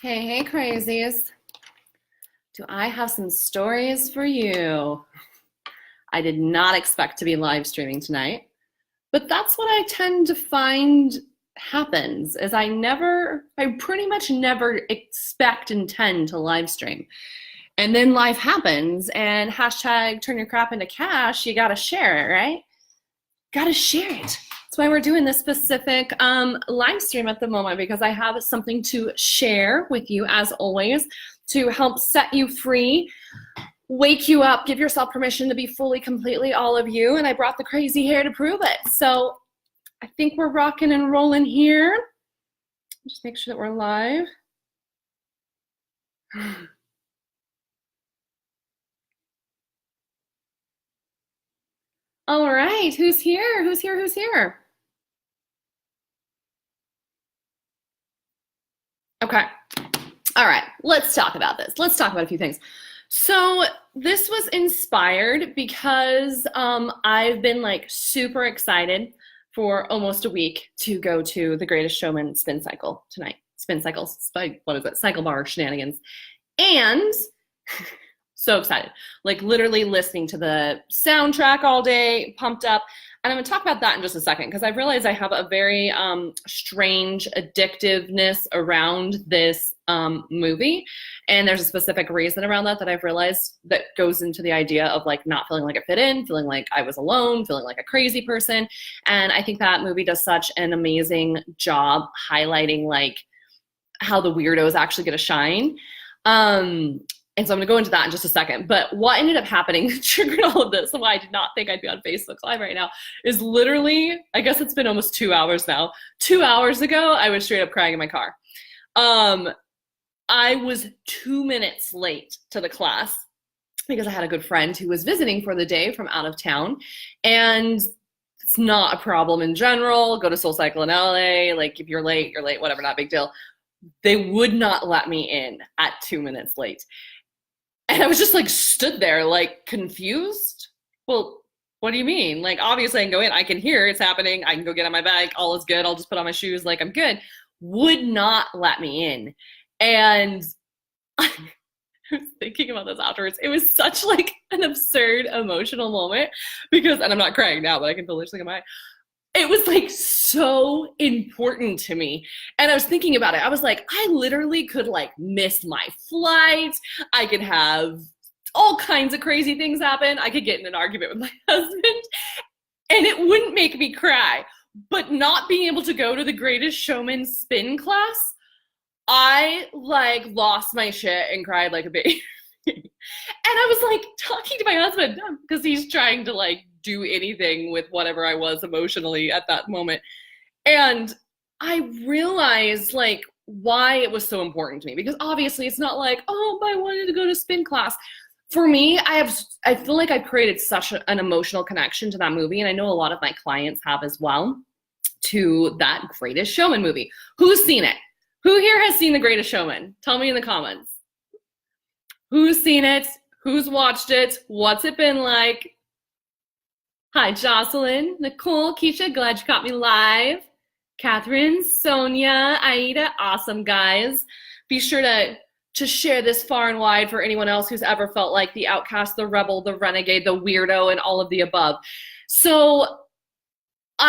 Hey, hey, crazies. Do I have some stories for you? I did not expect to be live streaming tonight, but that's what I tend to find happens is I pretty much never expect and tend to live stream. And then life happens and hashtag turn your crap into cash, you gotta share it, right? Gotta share it. That's why we're doing this specific live stream at the moment, because I have something to share with you, as always, to help set you free, wake you up, give yourself permission to be fully, completely all of you. And I brought the crazy hair to prove it. So I think we're rocking and rolling here. Just make sure that we're live. All right, who's here? Who's here? Who's here? Okay. All right, let's talk about this. Let's talk about a few things. So this was inspired because I've been like super excited for almost a week to go to the Greatest Showman spin cycle tonight. Spin cycles, what is it? Cycle bar shenanigans. And so excited, like literally listening to the soundtrack all day, pumped up. And I'm gonna talk about that in just a second, because I realized I have a very strange addictiveness around this movie. And there's a specific reason around that I've realized that goes into the idea of like not feeling like it fit in, feeling like I was alone, feeling like a crazy person. And I think that movie does such an amazing job highlighting like how the weirdos actually get a shine. And so I'm going to go into that in just a second. But what ended up happening that triggered all of this, and why I did not think I'd be on Facebook Live right now, is literally, I guess it's been almost 2 hours now. 2 hours ago, I was straight up crying in my car. I was 2 minutes late to the class because I had a good friend who was visiting for the day from out of town. And it's not a problem in general. Go to SoulCycle in LA. Like if you're late, whatever, not a big deal. They would not let me in at 2 minutes late. And I was just like stood there like confused. Well, what do you mean? Like obviously I can go in, I can hear it's happening, I can go get on my bike, all is good, I'll just put on my shoes, like I'm good. Would not let me in. And I was thinking about this afterwards. It was such like an absurd emotional moment because, and I'm not crying now, but I can feel literally in my eye. It was like so important to me. And I was thinking about it. I was like, I literally could like miss my flight. I could have all kinds of crazy things happen. I could get in an argument with my husband and it wouldn't make me cry. But not being able to go to the Greatest Showman spin class, I like lost my shit and cried like a baby. And I was like talking to my husband because he's trying to like do anything with whatever I was emotionally at that moment. And I realized like why it was so important to me, because obviously it's not like, oh, I wanted to go to spin class. For me, I feel like I created such an emotional connection to that movie. And I know a lot of my clients have as well, to that Greatest Showman movie. Who's seen it? Who here has seen The Greatest Showman? Tell me in the comments. Who's seen it? Who's watched it? What's it been like? Hi, Jocelyn, Nicole, Keisha, glad you caught me live. Catherine, Sonia, Aida, awesome guys. Be sure to share this far and wide for anyone else who's ever felt like the outcast, the rebel, the renegade, the weirdo, and all of the above. So how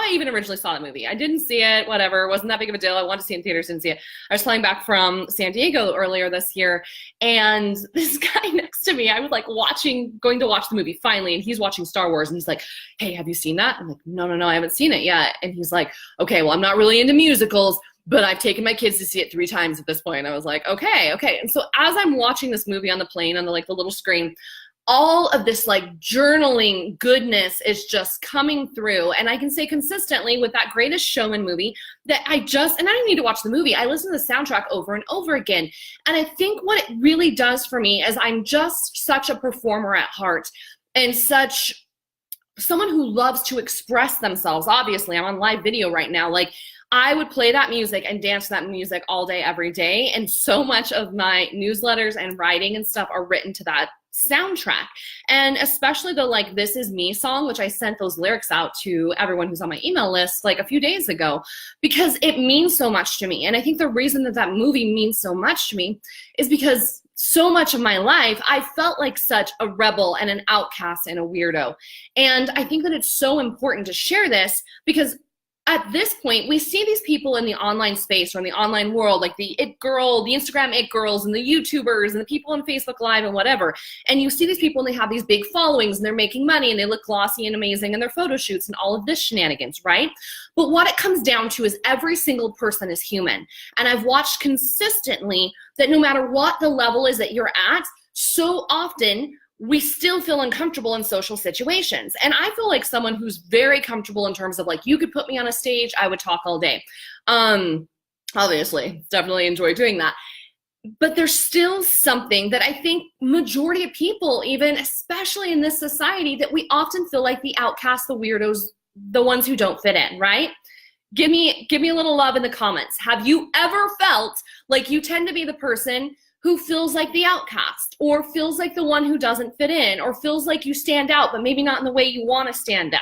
I even originally saw the movie, I didn't see it, whatever, it wasn't that big of a deal. I wanted to see it in theaters, didn't see it. I was flying back from San Diego earlier this year, and this guy next to me, I was like going to watch the movie finally, and he's watching Star Wars, and he's like, hey, have you seen that? I'm like, no, I haven't seen it yet. And he's like, okay, well, I'm not really into musicals, but I've taken my kids to see it 3 times at this point. And I was like, okay. And so as I'm watching this movie on the plane, on the little screen, all of this like journaling goodness is just coming through. And I can say consistently with that Greatest Showman movie that and I didn't need to watch the movie. I listened to the soundtrack over and over again. And I think what it really does for me is I'm just such a performer at heart and such someone who loves to express themselves. Obviously, I'm on live video right now. Like I would play that music and dance to that music all day, every day. And so much of my newsletters and writing and stuff are written to that soundtrack. And especially the like This Is Me song, which I sent those lyrics out to everyone who's on my email list like a few days ago, because it means so much to me. And I think the reason that that movie means so much to me is because so much of my life, I felt like such a rebel and an outcast and a weirdo. And I think that it's so important to share this because at this point, we see these people in the online space or in the online world, like the it girl, the Instagram it girls, and the YouTubers, and the people on Facebook Live and whatever. And you see these people and they have these big followings and they're making money and they look glossy and amazing in their photo shoots and all of this shenanigans, right? But what it comes down to is every single person is human. And I've watched consistently that no matter what the level is that you're at, so often we still feel uncomfortable in social situations. And I feel like someone who's very comfortable in terms of like, you could put me on a stage, I would talk all day. Obviously, definitely enjoy doing that. But there's still something that I think majority of people, even especially in this society, that we often feel like the outcasts, the weirdos, the ones who don't fit in, right? Give me a little love in the comments. Have you ever felt like you tend to be the person who feels like the outcast, or feels like the one who doesn't fit in, or feels like you stand out, but maybe not in the way you want to stand out?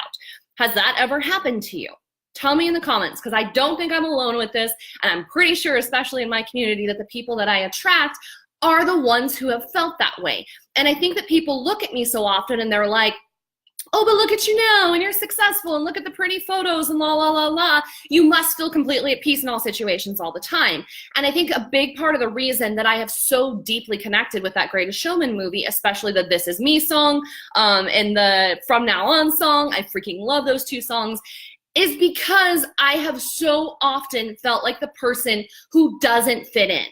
Has that ever happened to you? Tell me in the comments, because I don't think I'm alone with this, and I'm pretty sure, especially in my community, that the people that I attract are the ones who have felt that way. And I think that people look at me so often and they're like, oh, but look at you now, and you're successful, and look at the pretty photos, and la, la, la, la. You must feel completely at peace in all situations all the time. And I think a big part of the reason that I have so deeply connected with that Greatest Showman movie, especially the This Is Me song and the From Now On song, I freaking love those two songs, is because I have so often felt like the person who doesn't fit in.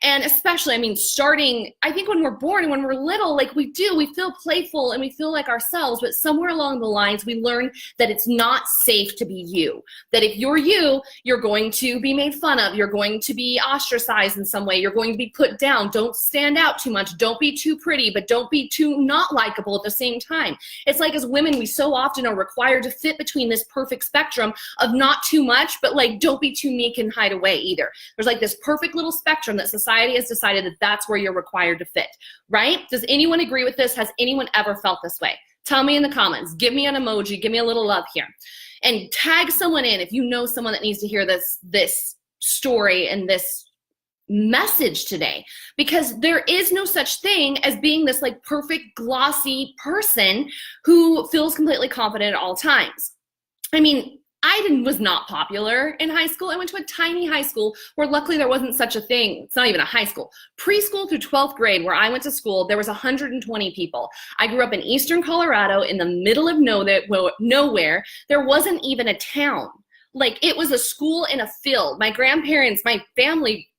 And especially, I mean, starting, I think when we're born and when we're little, like we feel playful and we feel like ourselves, but somewhere along the lines, we learn that it's not safe to be you. That if you're you, you're going to be made fun of. You're going to be ostracized in some way. You're going to be put down. Don't stand out too much. Don't be too pretty, but don't be too not likable at the same time. It's like as women, we so often are required to fit between this perfect spectrum of not too much, but like don't be too meek and hide away either. There's like this perfect little spectrum that society has decided that that's where you're required to fit, right? Does anyone agree with this? Has anyone ever felt this way? Tell me in the comments. Give me an emoji. Give me a little love here. And tag someone in if you know someone that needs to hear this story and this message today, because there is no such thing as being this like perfect glossy person who feels completely confident at all times. I mean, I was not popular in high school. I went to a tiny high school where luckily there wasn't such a thing. It's not even a high school. Preschool through 12th grade where I went to school, there was 120 people. I grew up in eastern Colorado in the middle of nowhere. There wasn't even a town. Like it was a school in a field. My grandparents, my family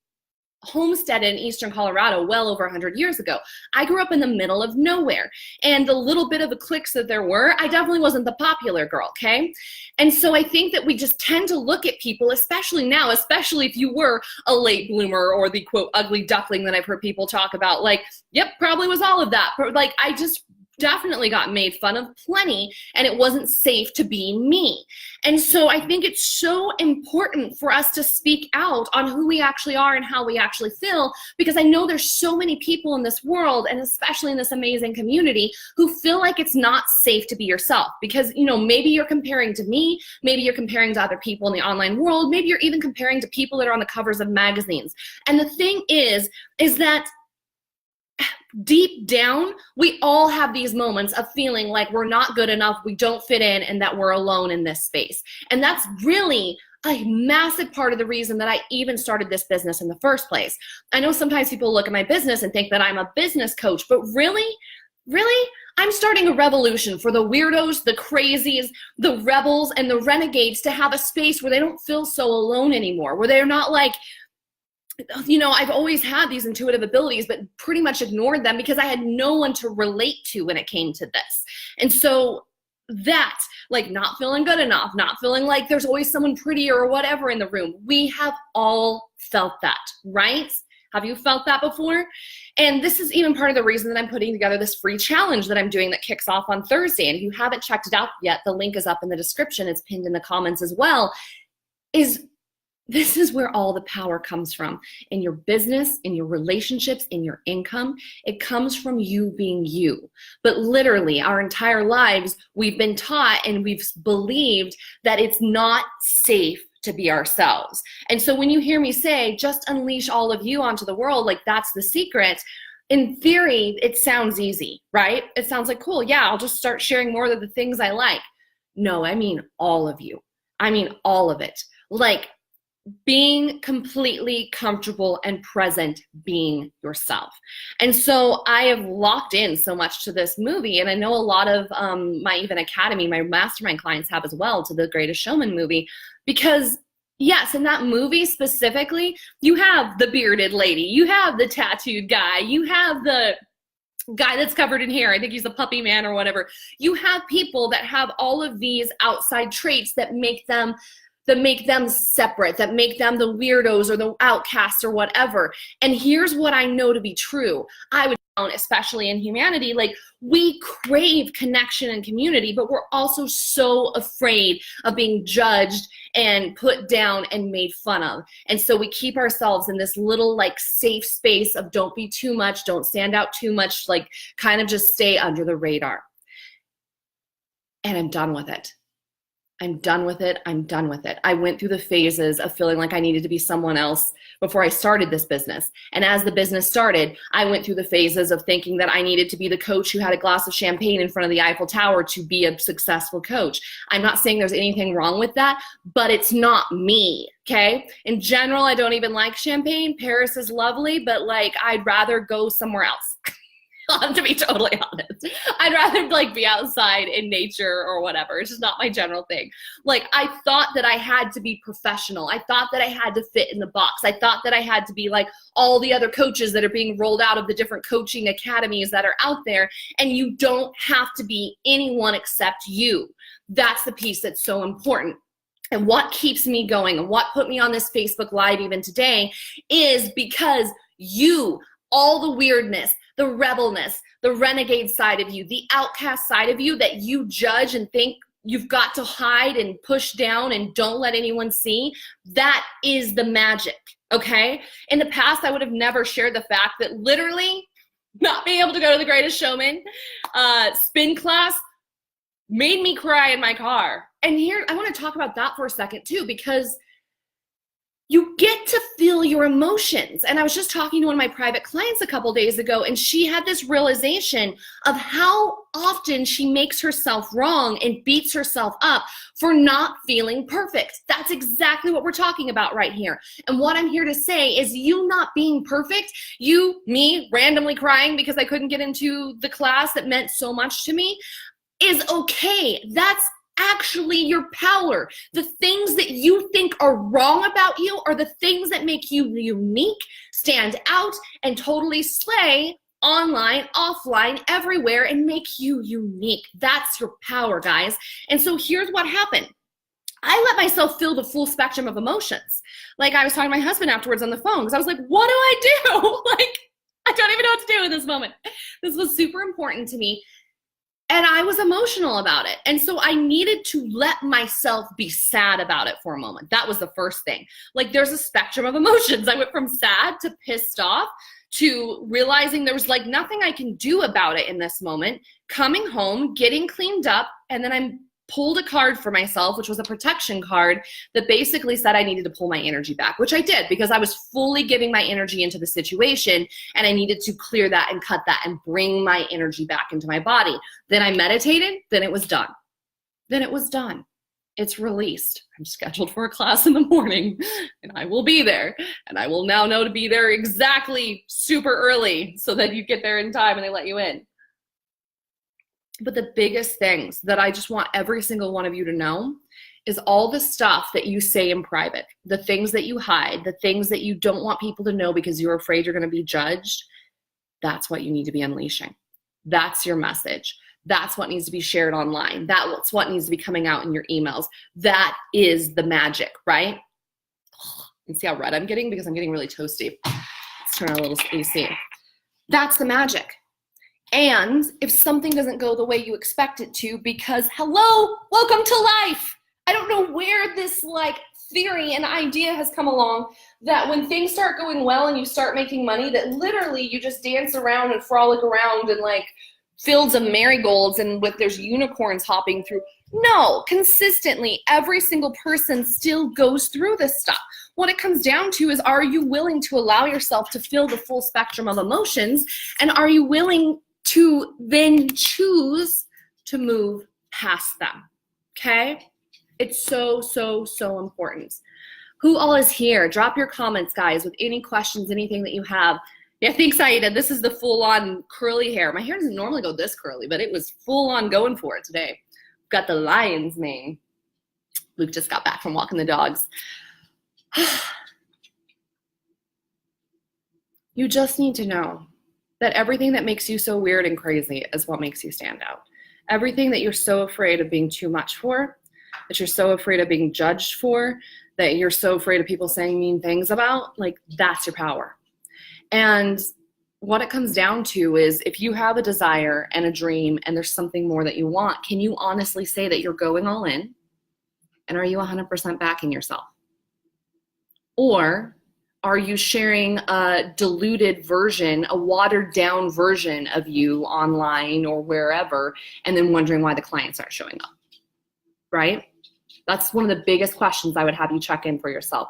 homesteaded in eastern Colorado well over 100 years ago. I grew up in the middle of nowhere. And the little bit of the cliques that there were, I definitely wasn't the popular girl, okay? And so I think that we just tend to look at people, especially now, especially if you were a late bloomer or the quote ugly duckling that I've heard people talk about, like, yep, probably was all of that. Like I just definitely got made fun of plenty, and it wasn't safe to be me. And so I think it's so important for us to speak out on who we actually are and how we actually feel, because I know there's so many people in this world, and especially in this amazing community, who feel like it's not safe to be yourself because, you know, maybe you're comparing to me, maybe you're comparing to other people in the online world, maybe you're even comparing to people that are on the covers of magazines. And the thing is that deep down, we all have these moments of feeling like we're not good enough, we don't fit in, and that we're alone in this space. And that's really a massive part of the reason that I even started this business in the first place. I know sometimes people look at my business and think that I'm a business coach, but really, I'm starting a revolution for the weirdos, the crazies, the rebels, and the renegades to have a space where they don't feel so alone anymore, where they're not like, you know, I've always had these intuitive abilities, but pretty much ignored them because I had no one to relate to when it came to this. And so that, like not feeling good enough, not feeling like there's always someone prettier or whatever in the room, we have all felt that, right? Have you felt that before? And this is even part of the reason that I'm putting together this free challenge that I'm doing that kicks off on Thursday. And if you haven't checked it out yet, the link is up in the description. It's pinned in the comments as well. Is This is where all the power comes from in your business, in your relationships, in your income. It comes from you being you. But literally, our entire lives, we've been taught and we've believed that it's not safe to be ourselves. And so when you hear me say, just unleash all of you onto the world, like that's the secret, in theory, it sounds easy, right? It sounds like, cool, yeah, I'll just start sharing more of the things I like. No, I mean all of you. I mean all of it. Like, being completely comfortable and present being yourself. And so I have locked in so much to this movie, and I know a lot of my even academy, my mastermind clients have as well, to the Greatest Showman movie, because yes, in that movie specifically, you have the bearded lady, you have the tattooed guy, you have the guy that's covered in hair, I think he's a puppy man or whatever. You have people that have all of these outside traits that make them separate, that make them the weirdos or the outcasts or whatever. And here's what I know to be true. I would, especially in humanity, like we crave connection and community, but we're also so afraid of being judged and put down and made fun of. And so we keep ourselves in this little like safe space of don't be too much, don't stand out too much, like kind of just stay under the radar. And I'm done with it. I'm done with it. I'm done with it. I went through the phases of feeling like I needed to be someone else before I started this business. And as the business started, I went through the phases of thinking that I needed to be the coach who had a glass of champagne in front of the Eiffel Tower to be a successful coach. I'm not saying there's anything wrong with that, but it's not me, okay? In general, I don't even like champagne. Paris is lovely, but like I'd rather go somewhere else. To be totally honest, I'd rather like be outside in nature or whatever. It's just not my general thing. Like I thought that I had to be professional. I thought that I had to fit in the box. I thought that I had to be like all the other coaches that are being rolled out of the different coaching academies that are out there. And you don't have to be anyone except you. That's the piece that's so important. And what keeps me going and what put me on this Facebook Live even today is because you, all the weirdness, the rebelness, the renegade side of you, the outcast side of you that you judge and think you've got to hide and push down and don't let anyone see, that is the magic, okay? In the past, I would have never shared the fact that literally not being able to go to the Greatest Showman spin class made me cry in my car. And here, I want to talk about that for a second too, because you get to feel your emotions. And I was just talking to one of my private clients a couple days ago, and she had this realization of how often she makes herself wrong and beats herself up for not feeling perfect. That's exactly what we're talking about right here. And what I'm here to say is you not being perfect, me randomly crying because I couldn't get into the class that meant so much to me, is okay. That's actually your power. The things that you think are wrong about you are the things that make you unique, stand out, and totally slay online, offline, everywhere, and make you unique. That's your power, guys. And so here's what happened. I let myself feel the full spectrum of emotions. Like I was talking to my husband afterwards on the phone because I was like, what do I do? Like, I don't even know what to do in this moment. This was super important to me. And I was emotional about it. And so I needed to let myself be sad about it for a moment. That was the first thing. Like there's a spectrum of emotions. I went from sad to pissed off to realizing there was like nothing I can do about it in this moment, coming home, getting cleaned up, and then I pulled a card for myself, which was a protection card that basically said I needed to pull my energy back, which I did because I was fully giving my energy into the situation and I needed to clear that and cut that and bring my energy back into my body. Then I meditated, then it was done. Then it was done. It's released. I'm scheduled for a class in the morning and I will be there. And I will now know to be there exactly super early so that you get there in time and they let you in. But the biggest things that I just want every single one of you to know is all the stuff that you say in private, the things that you hide, the things that you don't want people to know because you're afraid you're going to be judged. That's what you need to be unleashing. That's your message. That's what needs to be shared online. That's what needs to be coming out in your emails. That is the magic, right? And see how red I'm getting because I'm getting really toasty. Let's turn on a little AC. That's the magic. And if something doesn't go the way you expect it to, because hello, welcome to life. I don't know where this like theory and idea has come along that when things start going well and you start making money, that literally you just dance around and frolic around in like fields of marigolds and there's unicorns hopping through. No, consistently, every single person still goes through this stuff. What it comes down to is, are you willing to allow yourself to feel the full spectrum of emotions? And are you willing to then choose to move past them? Okay? It's so, so, so important. Who all is here? Drop your comments, guys, with any questions, anything that you have. Yeah, thanks, Aida. This is the full-on curly hair. My hair doesn't normally go this curly, but it was full-on going for it today. Got the lion's mane. Luke just got back from walking the dogs. You just need to know that everything that makes you so weird and crazy is what makes you stand out. Everything that you're so afraid of being too much for, that you're so afraid of being judged for, that you're so afraid of people saying mean things about, like, that's your power. And what it comes down to is, if you have a desire and a dream and there's something more that you want, can you honestly say that you're going all in? And are you 100% backing yourself? Or are you sharing a diluted version, a watered down version of you online or wherever, and then wondering why the clients aren't showing up, right? That's one of the biggest questions I would have you check in for yourself.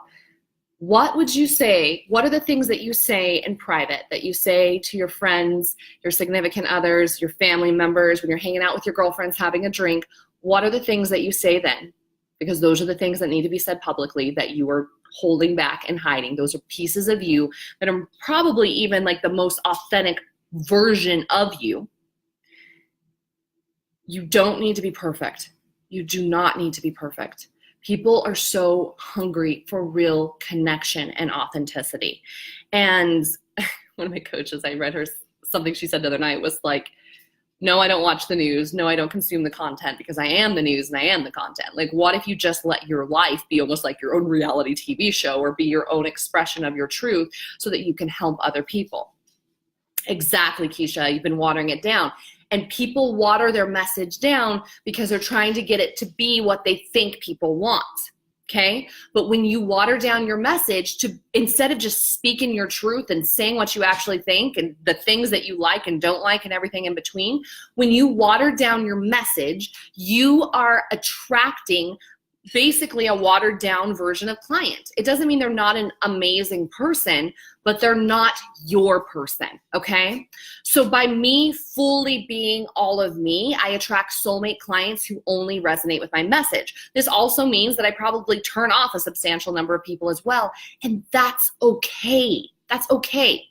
What would you say? What are the things that you say in private, that you say to your friends, your significant others, your family members, when you're hanging out with your girlfriends, having a drink? What are the things that you say then? Because those are the things that need to be said publicly that you are holding back and hiding. Those are pieces of you that are probably even like the most authentic version of you. You don't need to be perfect. You do not need to be perfect. People are so hungry for real connection and authenticity. And one of my coaches, I read her, something she said the other night was like, no, I don't watch the news. No, I don't consume the content, because I am the news and I am the content. Like, what if you just let your life be almost like your own reality TV show, or be your own expression of your truth, so that you can help other people? Exactly, Keisha. You've been watering it down. And people water their message down because they're trying to get it to be what they think people want. Okay? But when you water down your message to, instead of just speaking your truth and saying what you actually think and the things that you like and don't like and everything in between, when you water down your message, you are attracting basically a watered down version of client. It doesn't mean they're not an amazing person, but they're not your person, okay? So by me fully being all of me, I attract soulmate clients who only resonate with my message. This also means that I probably turn off a substantial number of people as well, and that's okay. That's okay.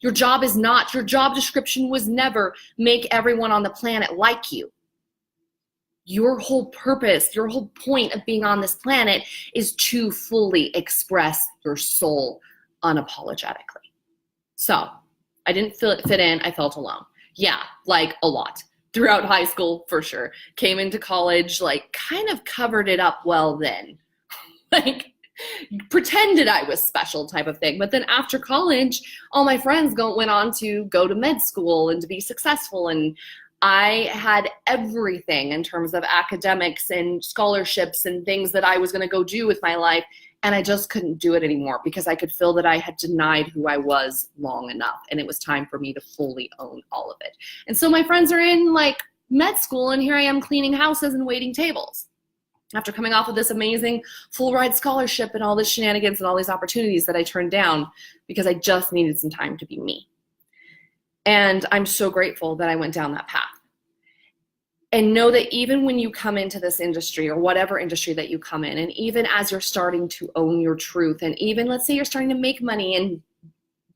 Your job description was never make everyone on the planet like you. Your whole purpose, your whole point of being on this planet is to fully express your soul unapologetically. So I didn't fit in. I felt alone. Yeah, like a lot. Throughout high school, for sure. Came into college, like kind of covered it up well then. Like pretended I was special type of thing. But then after college, all my friends went on to go to med school and to be successful, and I had everything in terms of academics and scholarships and things that I was going to go do with my life, and I just couldn't do it anymore because I could feel that I had denied who I was long enough, and it was time for me to fully own all of it. And so my friends are in like med school, and here I am cleaning houses and waiting tables after coming off of this amazing full ride scholarship and all this shenanigans and all these opportunities that I turned down because I just needed some time to be me. And I'm so grateful that I went down that path. And know that even when you come into this industry, or whatever industry that you come in, and even as you're starting to own your truth, and even let's say you're starting to make money and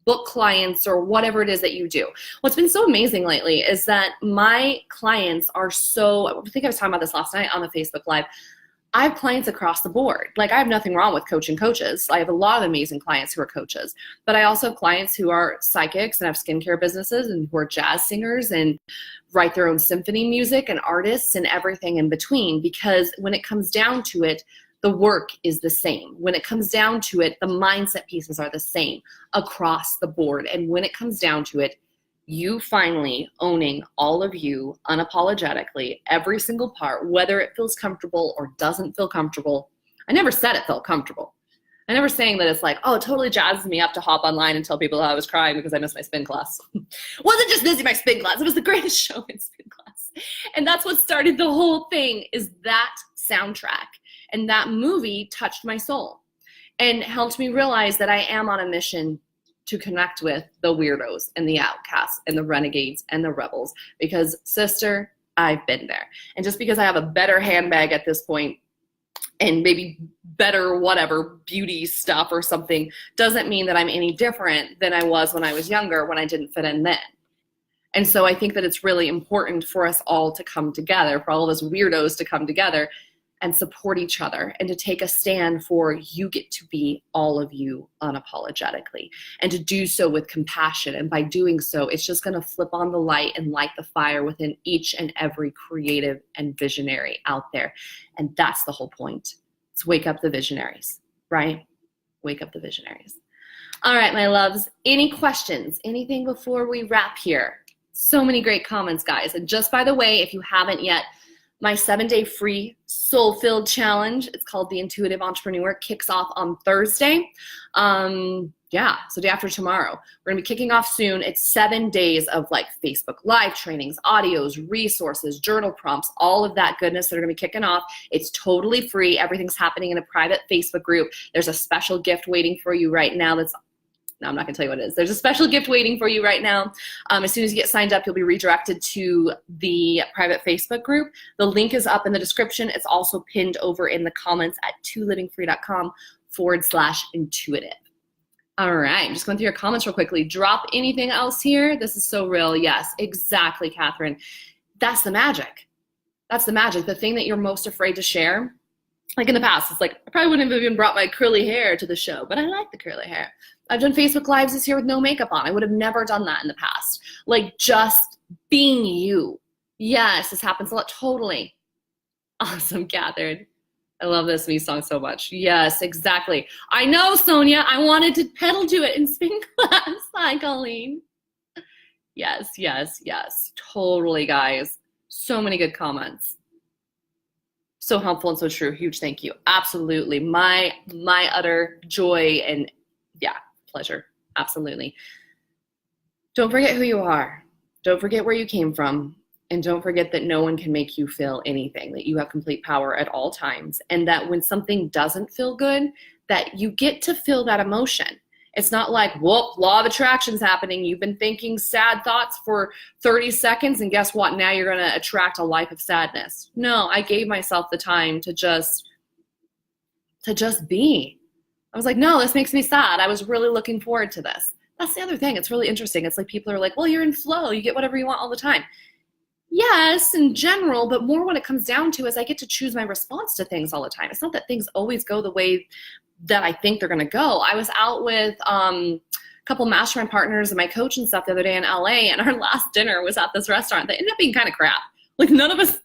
book clients or whatever it is that you do. What's been so amazing lately is that my clients are I think I was talking about this last night on the Facebook Live. I have clients across the board. Like, I have nothing wrong with coaching coaches. I have a lot of amazing clients who are coaches, but I also have clients who are psychics and have skincare businesses, and who are jazz singers and write their own symphony music, and artists and everything in between. Because when it comes down to it, the work is the same. When it comes down to it, the mindset pieces are the same across the board. And when it comes down to it, you finally owning all of you unapologetically, every single part, whether it feels comfortable or doesn't feel comfortable, I never said it felt comfortable. I never saying that it's like, oh, it totally jazzes me up to hop online and tell people how I was crying because I missed my spin class. Wasn't just missing my spin class. It was the greatest show in spin class. And that's what started the whole thing, is that soundtrack. And that movie touched my soul and helped me realize that I am on a mission to connect with the weirdos and the outcasts and the renegades and the rebels. Because, sister, I've been there. And just because I have a better handbag at this point and maybe better whatever beauty stuff or something doesn't mean that I'm any different than I was when I was younger, when I didn't fit in then. And so I think that it's really important for us all to come together, for all of us weirdos to come together and support each other and to take a stand for you get to be all of you unapologetically, and to do so with compassion. And by doing so, it's just going to flip on the light and light the fire within each and every creative and visionary out there. And that's the whole point. It's wake up the visionaries, right? Wake up the visionaries. All right, my loves, any questions? Anything before we wrap here? So many great comments, guys. And just by the way, if you haven't yet, my 7-day free soul-filled challenge, it's called The Intuitive Entrepreneur, kicks off on Thursday. So day after tomorrow. We're gonna be kicking off soon. It's 7 days of like Facebook Live trainings, audios, resources, journal prompts, all of that goodness that are gonna be kicking off. It's totally free. Everything's happening in a private Facebook group. There's a special gift waiting for you right now no, I'm not gonna tell you what it is. There's a special gift waiting for you right now. As soon as you get signed up, you'll be redirected to the private Facebook group. The link is up in the description. It's also pinned over in the comments at ToLivingFree.com/intuitive. All right, I'm just going through your comments real quickly. Drop anything else here. This is so real. Yes, exactly, Catherine. That's the magic. That's the magic. The thing that you're most afraid to share. Like in the past, it's like, I probably wouldn't have even brought my curly hair to the show, but I like the curly hair. I've done Facebook Lives this year with no makeup on. I would have never done that in the past. Like just being you. Yes, this happens a lot. Totally. Awesome, Catherine. I love this me song so much. Yes, exactly. I know, Sonia. I wanted to pedal to it in spin class. Hi, Colleen. Yes, yes, yes. Totally, guys. So many good comments. So helpful and so true. Huge thank you. Absolutely. My utter joy and pleasure. Absolutely. Don't forget who you are. Don't forget where you came from. And don't forget that no one can make you feel anything, that you have complete power at all times. And that when something doesn't feel good, that you get to feel that emotion. It's not like, whoop, law of attraction's happening. You've been thinking sad thoughts for 30 seconds and guess what? Now you're going to attract a life of sadness. No, I gave myself the time to just be. I was like, no, this makes me sad. I was really looking forward to this. That's the other thing. It's really interesting. It's like people are like, well, you're in flow. You get whatever you want all the time. Yes, in general, but more when it comes down to is I get to choose my response to things all the time. It's not that things always go the way that I think they're going to go. I was out with a couple mastermind partners and my coach and stuff the other day in LA, and our last dinner was at this restaurant that ended up being kind of crap. Like none of us,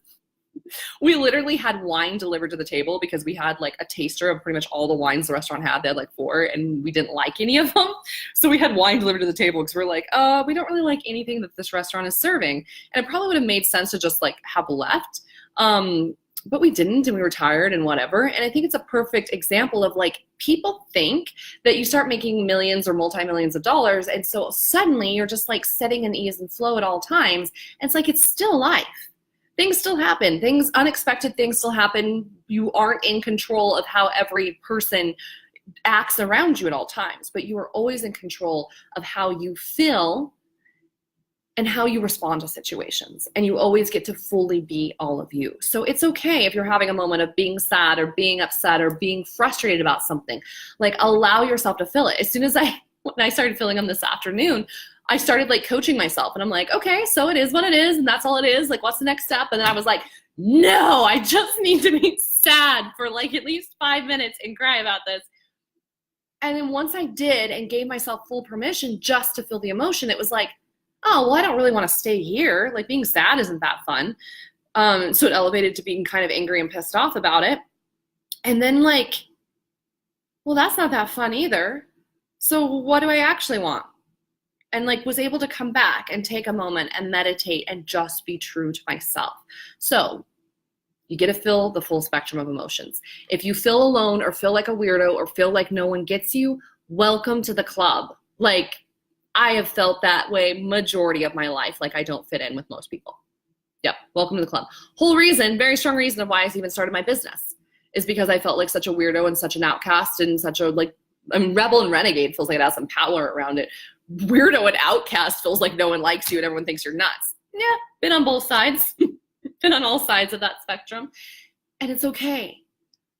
we literally had wine delivered to the table because we had like a taster of pretty much all the wines the restaurant had. They had like 4 and we didn't like any of them. So we had wine delivered to the table because we're like, we don't really like anything that this restaurant is serving. And it probably would have made sense to just like have left. But we didn't, and we were tired and whatever. And I think it's a perfect example of like people think that you start making millions or multi-millions of dollars. And so suddenly you're just like sitting in ease and flow at all times. And it's like, it's still life. Things still happen. Unexpected things still happen. You aren't in control of how every person acts around you at all times, but you are always in control of how you feel and how you respond to situations. And you always get to fully be all of you. So it's okay if you're having a moment of being sad or being upset or being frustrated about something. Like allow yourself to feel it. As soon as when I started feeling them this afternoon, I started like coaching myself and I'm like, okay, so it is what it is and that's all it is. Like, what's the next step? And then I was like, no, I just need to be sad for like at least 5 minutes and cry about this. And then once I did and gave myself full permission just to feel the emotion, it was like, oh, well, I don't really want to stay here. Like being sad isn't that fun. So it elevated to being kind of angry and pissed off about it. And then like, well, that's not that fun either. So what do I actually want? And like was able to come back and take a moment and meditate and just be true to myself. So You get to feel the full spectrum of emotions. If you feel alone or feel like a weirdo or feel like no one gets you, welcome to the club. Like, I have felt that way majority of my life, like I don't fit in with most people. Yep, welcome to the club. Whole reason, very strong reason of why I even started my business is because I felt like such a weirdo and such an outcast and such a, like, I mean, rebel and renegade feels like it has some power around it. Weirdo and outcast feels like no one likes you and everyone thinks you're nuts. Yeah, been on both sides. Been on all sides of that spectrum. And it's okay.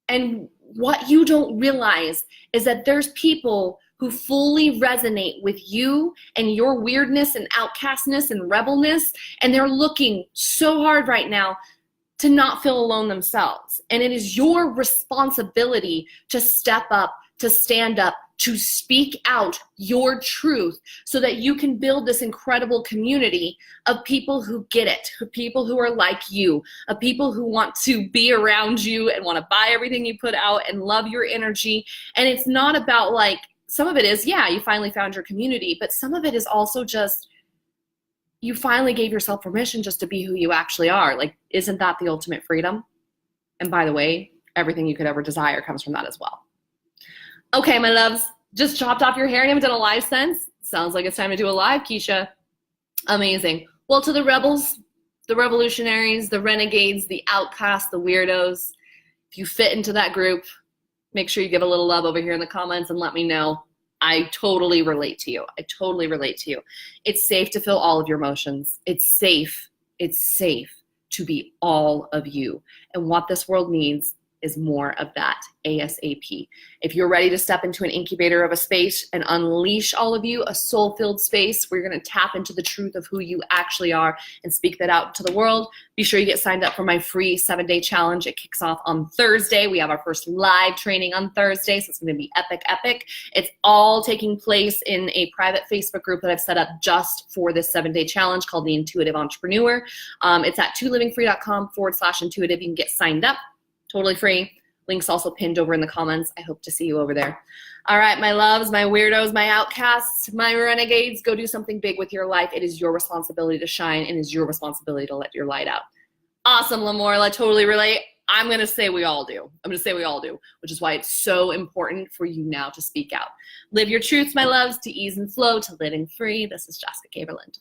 And what you don't realize is that there's people who fully resonate with you and your weirdness and outcastness and rebelness, and they're looking so hard right now to not feel alone themselves. And it is your responsibility to step up, to stand up, to speak out your truth so that you can build this incredible community of people who get it, of people who are like you, of people who want to be around you and want to buy everything you put out and love your energy. And it's not about, like, some of it is, yeah, you finally found your community, but some of it is also just you finally gave yourself permission just to be who you actually are. Like, isn't that the ultimate freedom? And by the way, everything you could ever desire comes from that as well. Okay, my loves, just chopped off your hair and haven't done a live since? Sounds like it's time to do a live, Keisha. Amazing. Well, to the rebels, the revolutionaries, the renegades, the outcasts, the weirdos, if you fit into that group, make sure you give a little love over here in the comments and let me know. I totally relate to you. I totally relate to you. It's safe to feel all of your emotions. It's safe to be all of you. And what this world needs is more of that ASAP. If you're ready to step into an incubator of a space and unleash all of you, a soul-filled space where you're going to tap into the truth of who you actually are and speak that out to the world, be sure you get signed up for my free 7-day challenge. It kicks off on Thursday. We have our first live training on Thursday, so it's going to be epic. It's all taking place in a private Facebook group that I've set up just for this 7-day challenge called The Intuitive Entrepreneur. It's at ToLivingFree.com/intuitive. You can get signed up. Totally free. Link's also pinned over in the comments. I hope to see you over there. All right, my loves, my weirdos, my outcasts, my renegades, go do something big with your life. It is your responsibility to shine, and it is your responsibility to let your light out. Awesome, Lamorla. I totally relate. I'm going to say we all do. Which is why it's so important for you now to speak out. Live your truths, my loves, to ease and flow, to living free. This is Jessica Gaberland.